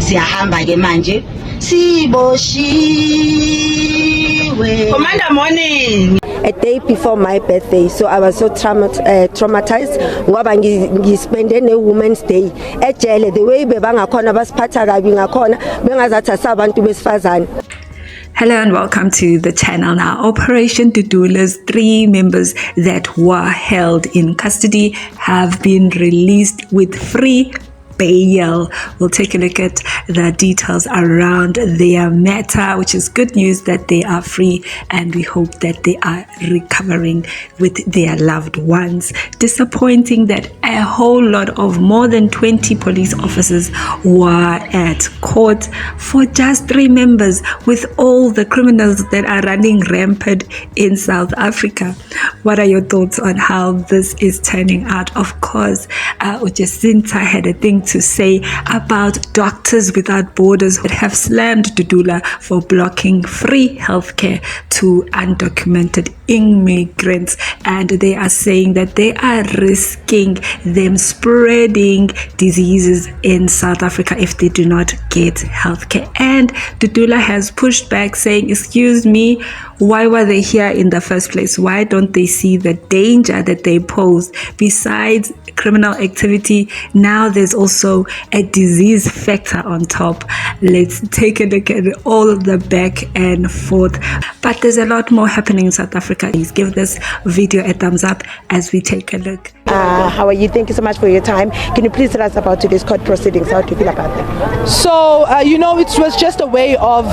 Siyahamba ke manje siboshiwe. Commander, morning. A day before my birthday, so I was so traumatized ngoba ngispende ne-Women's Day ejele. The way bebangakhona basiphatha kabi ngakhona bengazathi asabantu besifazane. Hello and welcome to the channel. Now, Operation Dudula's 3 members that were held in custody have been released with free bail. We'll take a look at the details around their matter, which is good news that they are free, and we hope that they are recovering with their loved ones. Disappointing that a whole lot of more than 20 police officers were at court for just 3 members, with all the criminals that are running rampant in South Africa. What are your thoughts on how this is turning out? Of course, Jecinta had a thing to say about Doctors Without Borders that have slammed Dudula for blocking free healthcare to undocumented immigrants, and they are saying that they are risking them spreading diseases in South Africa if they do not get healthcare. And Dudula has pushed back, saying, excuse me, why were they here in the first place? Why don't they see the danger that they pose? Besides criminal activity, now there's also a disease factor on top. Let's take a look at all the back and forth. But there's a lot more happening in South Africa. Please give this video a thumbs up as we take a look. How are you? Thank you so much for your time. Can you please tell us about today's court proceedings? How do you feel about them? So, it was just a way of,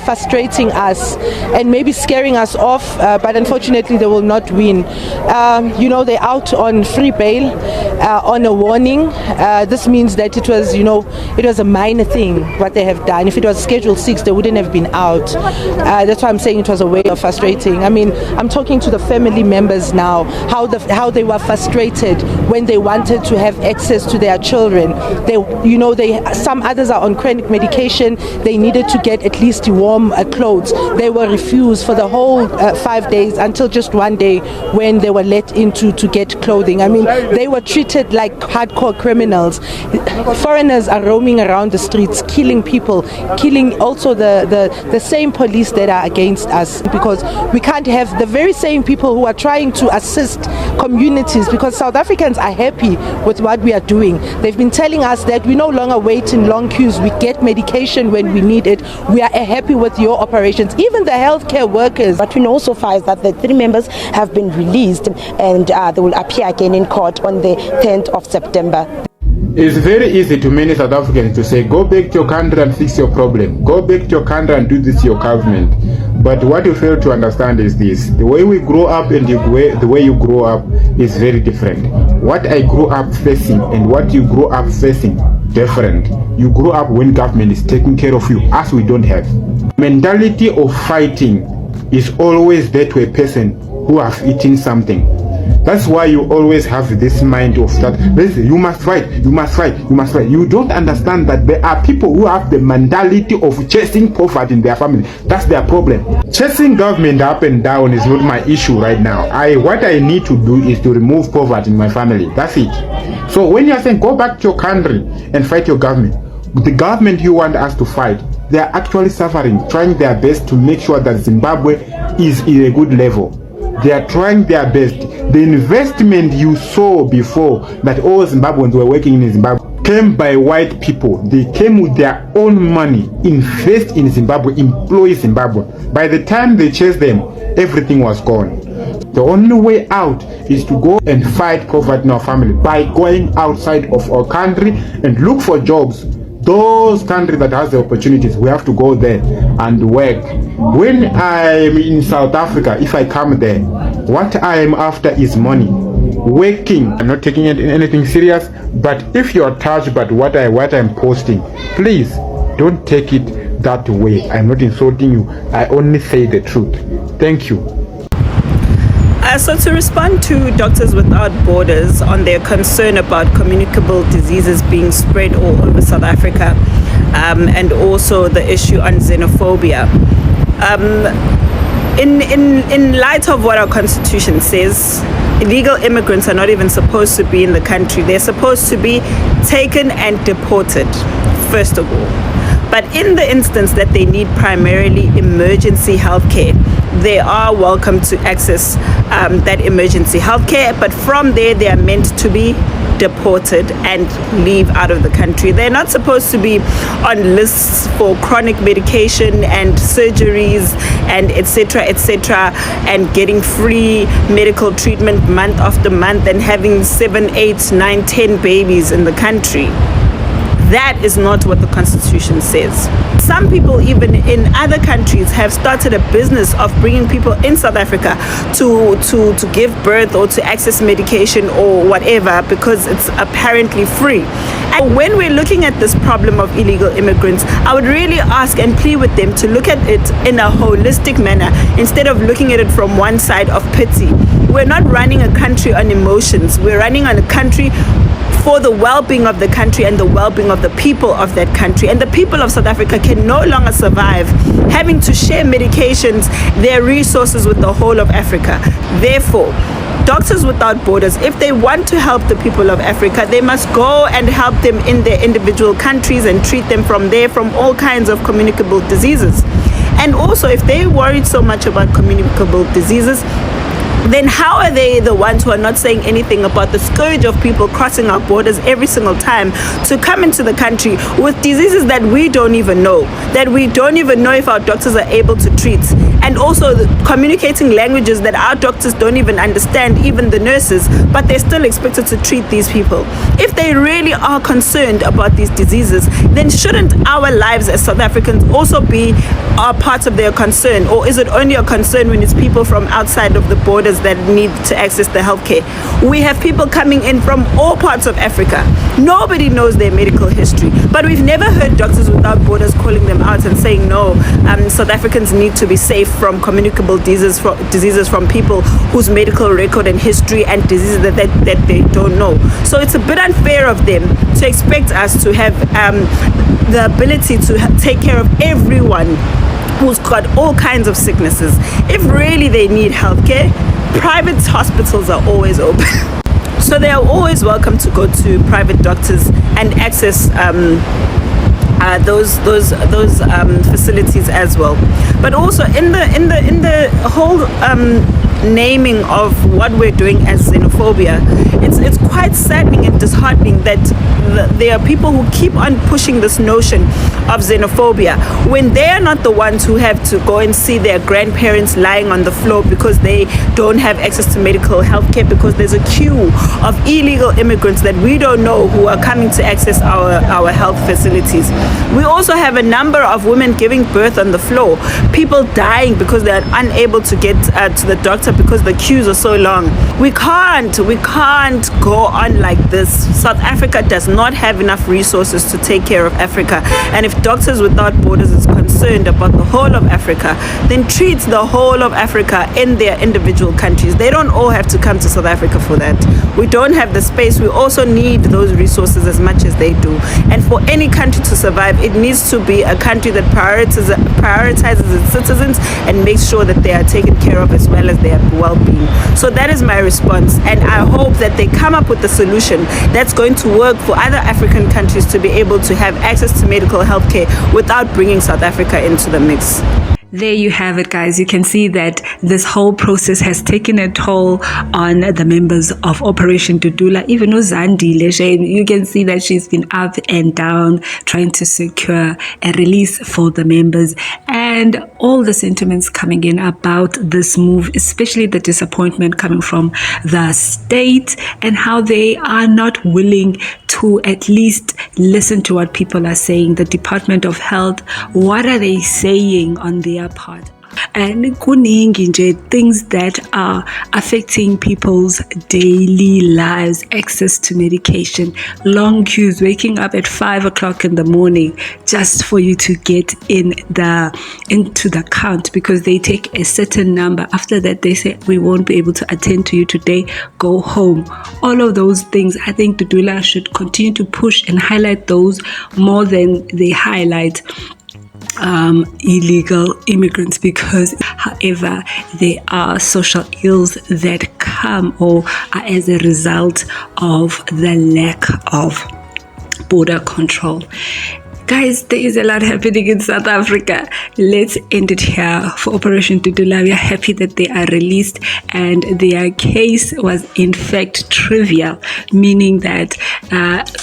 frustrating us and maybe scaring us off, but unfortunately they will not win. They're out on free bail, on a warning. This means that it was a minor thing what they have done. If it was Schedule 6, they wouldn't have been out. That's why I'm saying it was a way of frustrating. I mean, I'm talking to the family members now, how they were frustrated when they wanted to have access to their children. Some others are on chronic medication. They needed to get at least warm clothes. They were refused for the whole 5 days until just one day when they were let into to get clothing. I mean, they were treated like hardcore criminals. Foreigners are roaming around the streets, killing people, killing also the same police that are against us, because we can't have the very same people who are trying to assist communities, because South Africans are happy with what we are doing. They've been telling us that we no longer wait in long queues, we get medication when we need it. We are happy with your operations, even the healthcare workers. But we know so far is that the 3 members have been released, and they will appear again in court on the 10th of September. It's very easy to many South Africans to say, go back to your country and fix your problem. Go back to your country and do this to your government. But what you fail to understand is this. The way we grow up and the way you grow up is very different. What I grew up facing and what you grow up facing, different. You grow up when government is taking care of you, as we don't have. Mentality of fighting is always there to a person who have eaten something. That's why you always have this mind of that, listen, you must fight, you must fight, you must fight. You don't understand that there are people who have the mentality of chasing poverty in their family. That's their problem. Chasing government up and down is not my issue right now. What I need to do is to remove poverty in my family. That's it. So when you're saying go back to your country and fight your government, the government you want us to fight, they are actually suffering, trying their best to make sure that Zimbabwe is in a good level. They are trying their best. The investment you saw before that all Zimbabweans were working in Zimbabwe came by white people. They came with their own money, invest in Zimbabwe, employ Zimbabwe. By the time they chased them, everything was gone. The only way out is to go and fight poverty in our family by going outside of our country and look for jobs. Those countries that has the opportunities, we have to go there and work. When I'm in South Africa, if I come there, what I am after is money, working. I'm not taking anything serious, but if you are touched by what I'm posting, please don't take it that way. I'm not insulting you. I only say the truth. Thank you. So to respond to Doctors Without Borders on their concern about communicable diseases being spread all over South Africa, and also the issue on xenophobia, in light of what our constitution says, illegal immigrants are not even supposed to be in the country. They're supposed to be taken and deported. first of all. But in the instance that they need primarily emergency healthcare, they are welcome to access that emergency healthcare. But from there, they are meant to be deported and leave out of the country. They're not supposed to be on lists for chronic medication and surgeries and etc., and getting free medical treatment month after month and having 7, 8, 9, 10 babies in the country. That is not what the Constitution says. Some people, even in other countries, have started a business of bringing people in South Africa to give birth or to access medication or whatever, because it's apparently free. And when we're looking at this problem of illegal immigrants, I would really ask and plead with them to look at it in a holistic manner instead of looking at it from one side of pity. We're not running a country on emotions. We're running on a country for the well-being of the country and the well-being of the people of that country. And the people of South Africa can no longer survive having to share medications, their resources with the whole of Africa. Therefore, Doctors Without Borders, if they want to help the people of Africa, they must go and help them in their individual countries and treat them from there, from all kinds of communicable diseases. And also, if they worried so much about communicable diseases, then how are they the ones who are not saying anything about the scourge of people crossing our borders every single time to come into the country with diseases that we don't even know if our doctors are able to treat, and also communicating languages that our doctors don't even understand, even the nurses, but they're still expected to treat these people. If they really are concerned about these diseases, then shouldn't our lives as South Africans also be a part of their concern? Or is it only a concern when it's people from outside of the borders that need to access the healthcare? We have people coming in from all parts of Africa. Nobody knows their medical history, but we've never heard Doctors Without Borders calling them out and saying, no, South Africans need to be safe from communicable diseases from people whose medical record and history and diseases that they don't know. So it's a bit unfair of them to expect us to have the ability to take care of everyone who's got all kinds of sicknesses. If really they need healthcare, private hospitals are always open. So they are always welcome to go to private doctors and access those facilities as well. But also in the whole naming of what we're doing as xenophobia, it's quite saddening and disheartening that there are people who keep on pushing this notion of xenophobia when they are not the ones who have to go and see their grandparents lying on the floor because they don't have access to medical health care, because there's a queue of illegal immigrants that we don't know who are coming to access our health facilities. We also have a number of women giving birth on the floor, people dying because they are unable to get to the doctor because the queues are so long. We can't go on like this. South Africa does not have enough resources to take care of Africa, and if Doctors Without Borders is concerned about the whole of Africa, then treat the whole of Africa in their individual countries. They don't all have to come to South Africa for that. We don't have the space. We also need those resources as much as they do. And for any country to survive, it needs to be a country that prioritizes its citizens and makes sure that they are taken care of as well as their well-being. So that is my response, and I hope that they come up with a solution that's going to work for other African countries to be able to have access to medical health care without bringing South Africa into the mix. There you have it, guys. You can see that this whole process has taken a toll on the members of Operation Dudula. Even Zandile, you can see that she's been up and down trying to secure a release for the members, and all the sentiments coming in about this move, especially the disappointment coming from the state and how they are not willing to at least listen to what people are saying. The Department of Health, what are they saying on their part? And kuningi nje things that are affecting people's daily lives, access to medication, long queues, waking up at 5 o'clock in the morning just for you to get into the count because they take a certain number. After that, they say, we won't be able to attend to you today, go home. All of those things, I think Dudula should continue to push and highlight those more than they highlight illegal immigrants, because however there are social ills that come or are as a result of the lack of border control. Guys, there is a lot happening in South Africa. Let's end it here. For Operation Dudula, we are happy that they are released and their case was in fact trivial, meaning that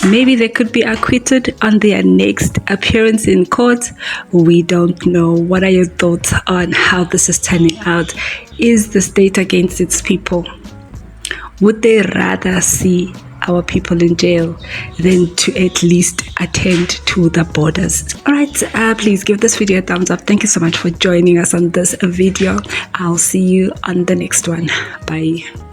maybe they could be acquitted on their next appearance in court. We don't know. What are your thoughts on how this is turning out? Is the state against its people? Would they rather see our people in jail than to at least attend to the borders? Alright, please give this video a thumbs up. Thank you so much for joining us on this video. I'll see you on the next one. Bye.